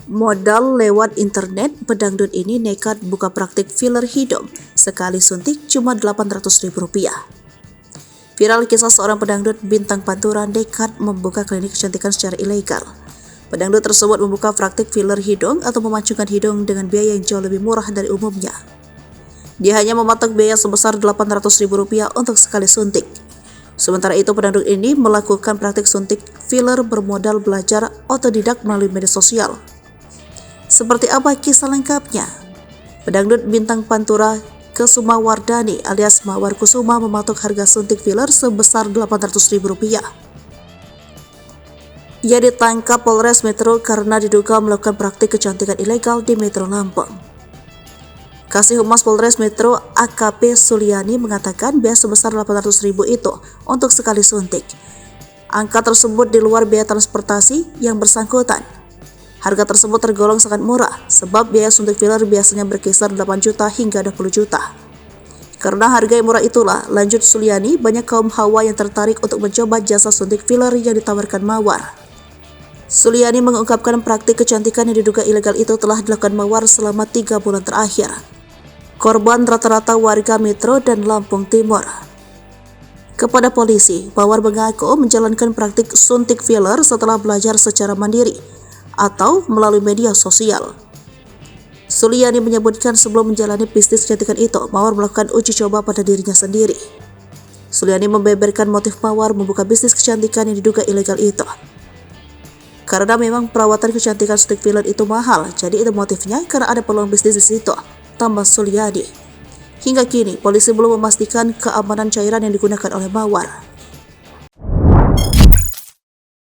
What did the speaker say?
Modal lewat internet, pedangdut ini nekat buka praktik filler hidung. Sekali suntik cuma Rp800.000. Viral kisah seorang pedangdut bintang Pantura nekat membuka klinik kecantikan secara ilegal. Pedangdut tersebut membuka praktik filler hidung atau memancungkan hidung dengan biaya yang jauh lebih murah dari umumnya. Dia hanya mematok biaya sebesar Rp800.000 untuk sekali suntik. Sementara itu, pedangdut ini melakukan praktik suntik filler bermodal belajar otodidak melalui media sosial. Seperti apa kisah lengkapnya? Pedangdut bintang Pantura Kusumawardhani alias Mawar Kusuma mematok harga suntik filler sebesar Rp800.000. Ia ditangkap Polres Metro karena diduga melakukan praktik kecantikan ilegal di Metro Lampung. Kasih Humas Polres Metro AKP Suliani mengatakan biaya sebesar Rp800.000 itu untuk sekali suntik. Angka tersebut di luar biaya transportasi yang bersangkutan. Harga tersebut tergolong sangat murah sebab biaya suntik filler biasanya berkisar 8 juta hingga 20 juta. Karena harga yang murah itulah, lanjut Suliani, banyak kaum hawa yang tertarik untuk mencoba jasa suntik filler yang ditawarkan Mawar. Suliani mengungkapkan praktik kecantikan yang diduga ilegal itu telah dilakukan Mawar selama 3 bulan terakhir. Korban rata-rata warga Metro dan Lampung Timur. Kepada polisi, Mawar mengaku menjalankan praktik suntik filler setelah belajar secara mandiri atau melalui media sosial. Suliani menyebutkan sebelum menjalani bisnis kecantikan itu, Mawar melakukan uji coba pada dirinya sendiri. Suliani membeberkan motif Mawar membuka bisnis kecantikan yang diduga ilegal itu. Karena memang perawatan kecantikan suntik filler itu mahal, jadi itu motifnya karena ada peluang bisnis di situ, tambah Suliani. Hingga kini, polisi belum memastikan keamanan cairan yang digunakan oleh Mawar.